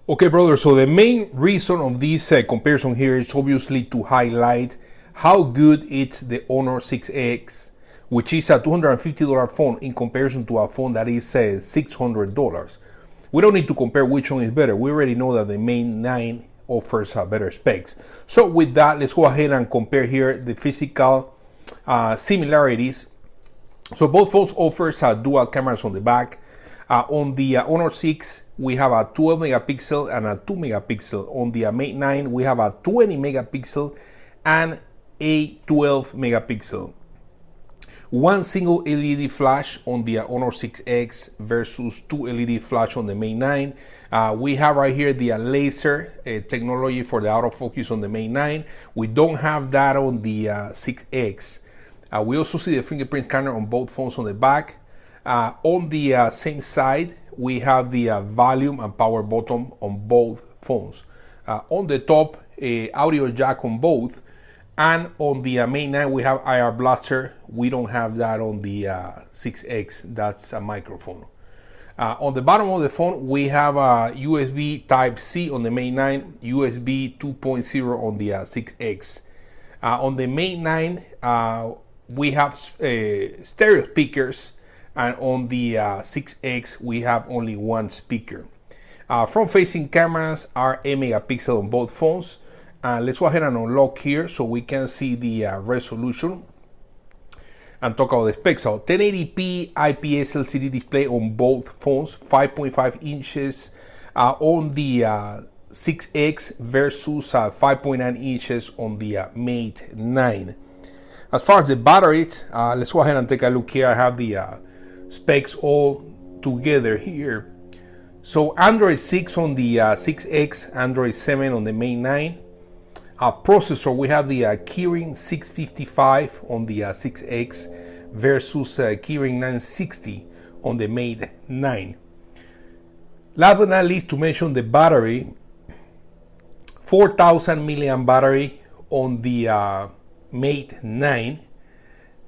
Okay, brother, so the main reason of this comparison here is obviously to highlight how good it's the Honor 6X, which is a $250 phone in comparison to a phone that is $600. We don't need to compare which one is better. We already know that the Mate 9 offers better specs. So with that, let's go ahead and compare here the physical similarities. So both phones offers dual cameras on the back. On the Honor 6, we have a 12 megapixel and a 2 megapixel. On the Mate 9, we have a 20 megapixel and a 12 megapixel. One single LED flash on the Honor 6X versus two LED flash on the Mate 9. We have right here the laser technology for the autofocus on the Mate 9. We don't have that on the 6X. We also see the fingerprint scanner on both phones on the back. On the same side, we have the volume and power button on both phones. On the top, audio jack on both. And on the Mate 9, we have IR blaster. We don't have that on the 6X. That's a microphone. On the bottom of the phone, we have a USB Type-C on the Mate 9, USB 2.0 on the 6X. On the Mate 9, we have stereo speakers, and on the 6X, we have only one speaker. Front-facing cameras are 8 megapixel on both phones. Let's go ahead and unlock here so we can see the resolution and talk about the specs. So 1080p IPS LCD display on both phones, 5.5 inches on the 6X versus 5.9 inches on the Mate 9. As far as the batteries, let's go ahead and take a look here. I have the specs all together here. So Android 6 on the 6X, Android 7 on the Mate 9. Processor, we have the Kirin 655 on the 6X versus Kirin 960 on the Mate 9. Last but not least, to mention the battery, 4,000 milliamp battery on the Mate 9,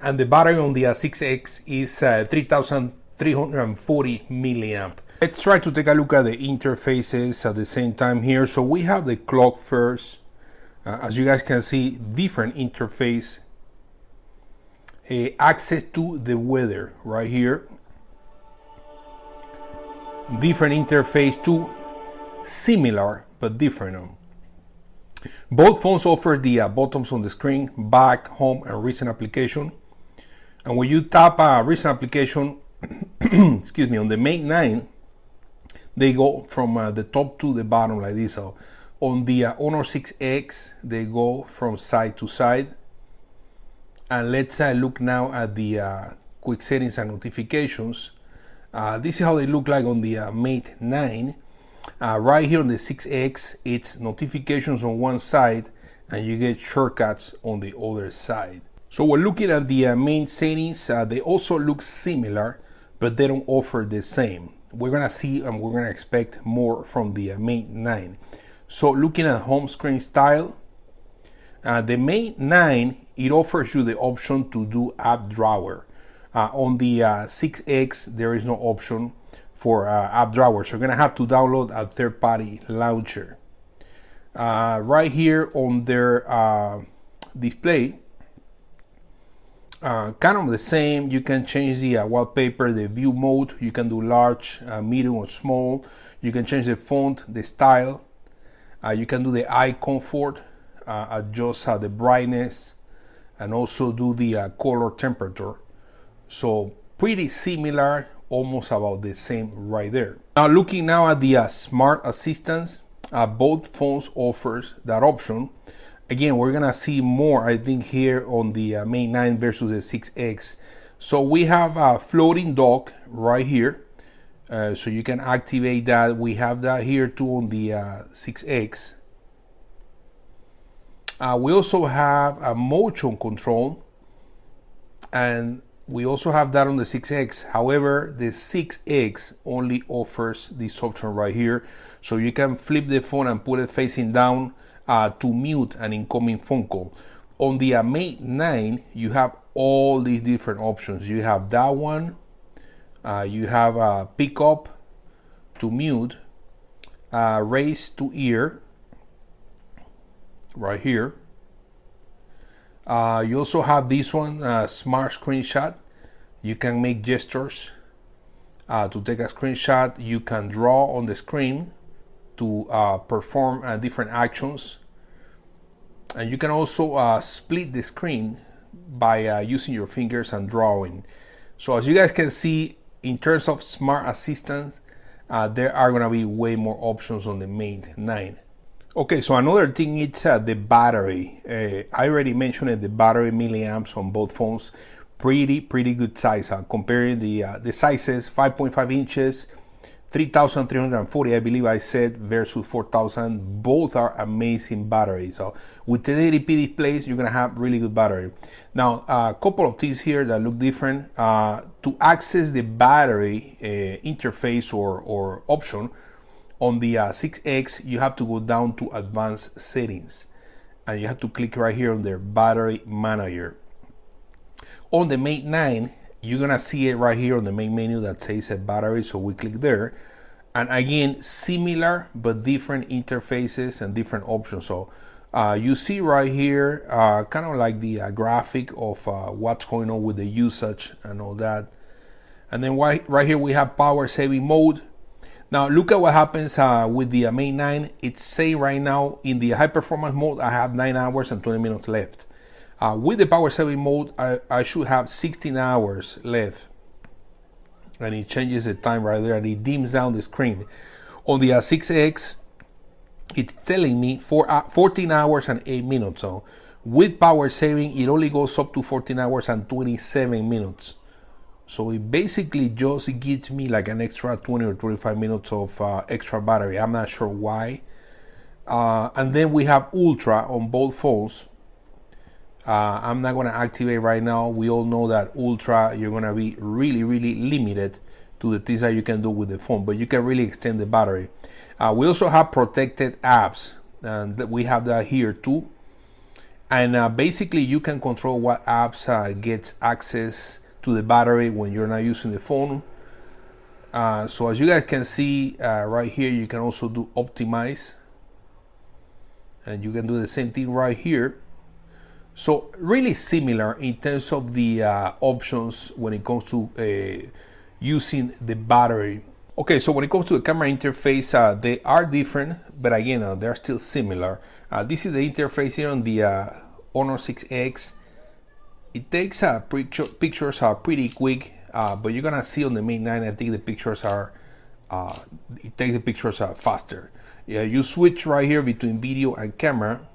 and the battery on the 6X is 3,340 milliamp. Let's try to take a look at the interfaces at the same time here. So we have the clock first. As you guys can see, different interface, access to the weather right here, different interface too, similar but different. Both phones offer the buttons on the screen, back, home, and recent application. And when you tap a recent application, excuse me, on the Mate 9, they go from the top to the bottom like this. So on the Honor 6X, they go from side to side. And let's look now at the quick settings and notifications. This is how they look like on the Mate 9. Right here on the 6X, it's notifications on one side and you get shortcuts on the other side. So we're looking at the main settings. They also look similar, but they don't offer the same. We're gonna see and we're gonna expect more from the Mate 9. So looking at home screen style, the Mate 9, it offers you the option to do app drawer. On the 6X, there is no option for app drawer. So you're gonna have to download a third-party launcher. Right here on their display, kind of the same. You can change the wallpaper, the view mode. You can do large, medium, or small. You can change the font, the style. You can do the eye comfort, adjust the brightness, and also do the color temperature. So pretty similar, almost about the same right there. Now looking now at the smart assistants, both phones offers that option. Again, we're gonna see more, I think, here on the Mate 9 versus the 6X. So we have a floating dock right here. So you can activate that. We have that here too on the 6X. We also have a motion control, and we also have that on the 6X. However, the 6X only offers this option right here. So you can flip the phone and put it facing down to mute an incoming phone call. On the Mate 9, you have all these different options. You have that one. You have a pickup to mute, raise to ear right here. You also have this one, smart screenshot. You can make gestures to take a screenshot. You can draw on the screen to perform different actions. And you can also split the screen by using your fingers and drawing. So as you guys can see, in terms of smart assistant, there are going to be way more options on the Mate 9. Okay, so another thing is the battery. I already mentioned it, the battery milliamps on both phones. Pretty good size. Comparing the sizes, 5.5 inches, 3,340, I believe I said, versus 4,000. Both are amazing batteries. So with 1080p displays, you're gonna have really good battery. Now, a couple of things here that look different. To access the battery interface or option on the 6X, you have to go down to advanced settings, and you have to click right here on their battery manager. On the Mate 9, you're gonna see it right here on the main menu that says battery, so we click there. And again, similar but different interfaces and different options. So you see right here, kind of like the graphic of what's going on with the usage and all that. And then right here we have power saving mode. Now look at what happens with the Mate 9. It's saying right now in the high performance mode, I have 9 hours and 20 minutes left. With the power saving mode, I should have 16 hours left. And it changes the time right there, and it dims down the screen. On the 6X, it's telling me 14 hours and 8 minutes. So with power saving, it only goes up to 14 hours and 27 minutes. So it basically just gives me like an extra 20 or 25 minutes of extra battery. I'm not sure why. And then we have Ultra on both phones. I'm not going to activate right now. We all know that Ultra, you're going to be really limited to the things that you can do with the phone, but you can really extend the battery. We also have protected apps, and we have that here too. And basically you can control what apps gets access to the battery when you're not using the phone. So as you guys can see right here, you can also do optimize, and you can do the same thing right here. So really similar in terms of the options when it comes to using the battery. Okay, so when it comes to the camera interface, they are different, but again, they're still similar. This is the interface here on the Honor 6X. It takes pictures are pretty quick, but you're gonna see on the Mate 9, I think the pictures are, it takes the pictures faster. Yeah, you switch right here between video and camera,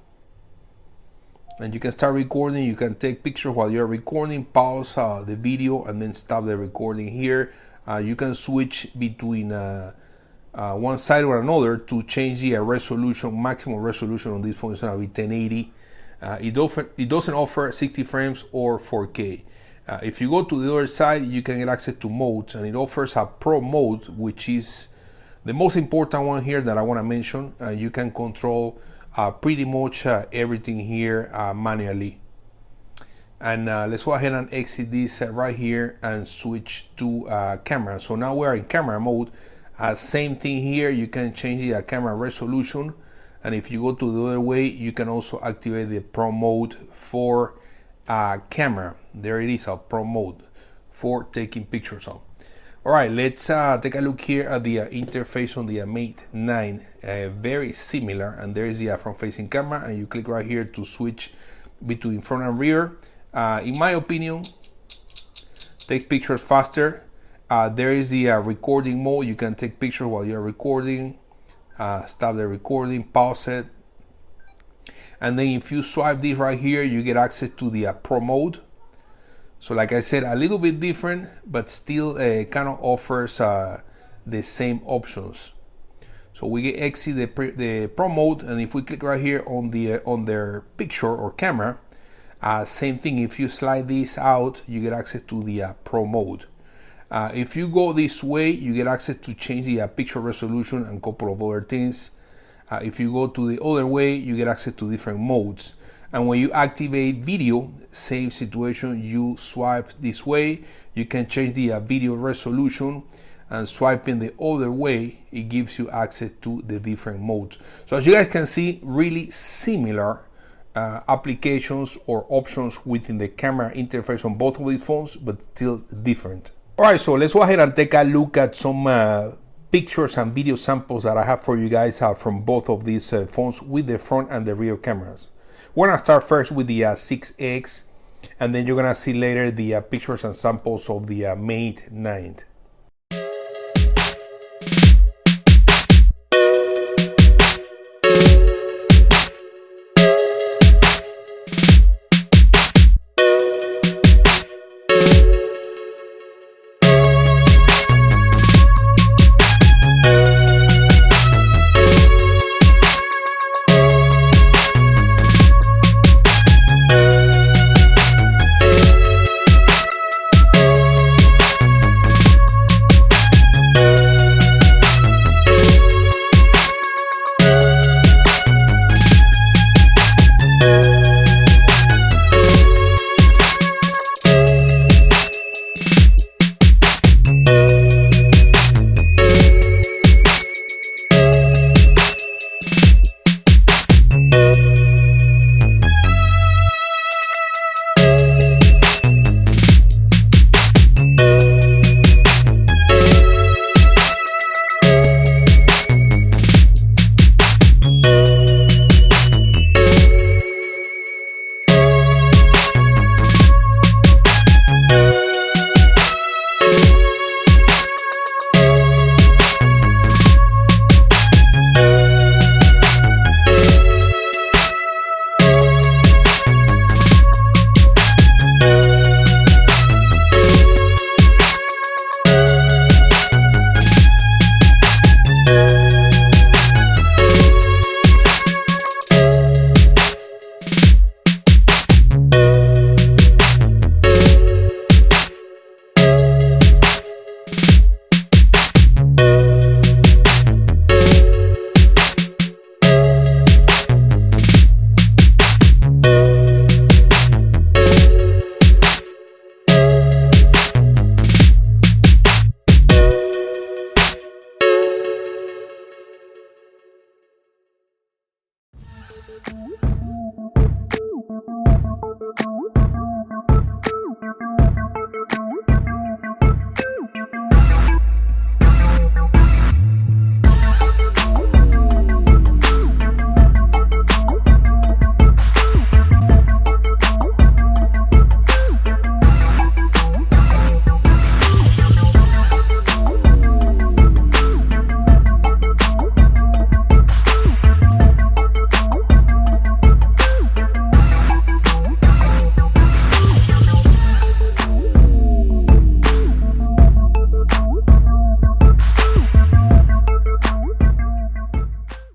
and you can start recording. You can take pictures while you're recording, pause the video, and then stop the recording here. You can switch between one side or another to change the resolution. Maximum resolution on this phone is going to be 1080. It doesn't offer 60 frames or 4K. If you go to the other side, you can get access to modes, and it offers a Pro mode, which is the most important one here that I want to mention. You can control pretty much everything here manually. And let's go ahead and exit this right here and switch to camera. So now we're in camera mode. Same thing here, you can change the camera resolution, and if you go to the other way, you can also activate the Pro mode for camera. There it is, a Pro mode for taking pictures on. All right, let's take a look here at the interface on the Mate 9. Very similar, and there is the front-facing camera, and you click right here to switch between front and rear. In my opinion, take pictures faster. There is the recording mode. You can take pictures while you're recording, stop the recording, pause it, and then if you swipe this right here, you get access to the Pro mode. So like I said, a little bit different, but still kind of offers the same options. So we get exit the Pro mode, and if we click right here on their picture or camera, same thing. If you slide this out, you get access to the Pro mode. If you go this way, you get access to change the picture resolution and a couple of other things. If you go to the other way, you get access to different modes. And when you activate video, same situation, you swipe this way, you can change the video resolution. and swiping the other way, it gives you access to the different modes. So as you guys can see, really similar applications or options within the camera interface on both of these phones, but still different. All right, so let's go ahead and take a look at some pictures and video samples that I have for you guys from both of these phones with the front and the rear cameras. We're gonna start first with the 6X, and then you're gonna see later the pictures and samples of the Mate 9.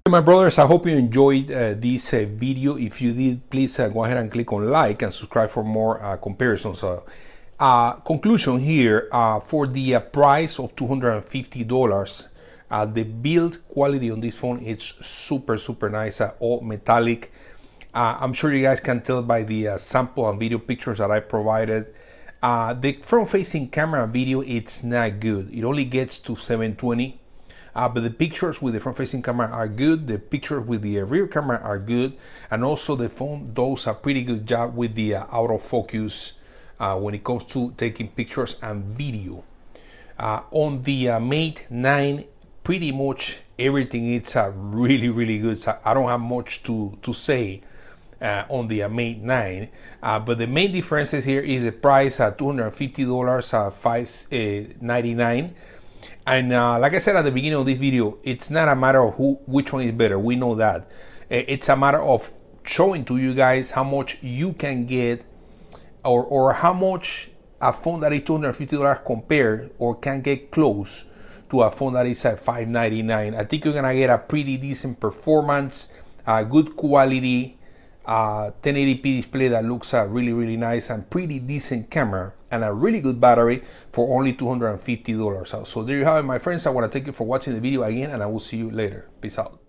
My brothers, I hope you enjoyed this video. If you did, please go ahead and click on like and subscribe for more comparisons. Conclusion here, for the price of $250, the build quality on this phone is super nice, all metallic. I'm sure you guys can tell by the sample and video pictures that I provided. The front-facing camera video, it's not good. It only gets to 720. But the pictures with the front-facing camera are good. The pictures with the rear camera are good, and also the phone does a pretty good job with the autofocus when it comes to taking pictures and video. On the Mate 9, pretty much everything is really good. So I don't have much to say on the Mate 9, but the main differences here is the price at $250, $599. And like I said at the beginning of this video, it's not a matter of which one is better. We know that. It's a matter of showing to you guys how much you can get, or how much a phone that is $250 compare or can get close to a phone that is at $599. I think you're gonna get a pretty decent performance, good quality, 1080p display that looks really nice, and pretty decent camera, and a really good battery for only $250. So there you have it, my friends. I want to thank you for watching the video again, and I will see you later. Peace out.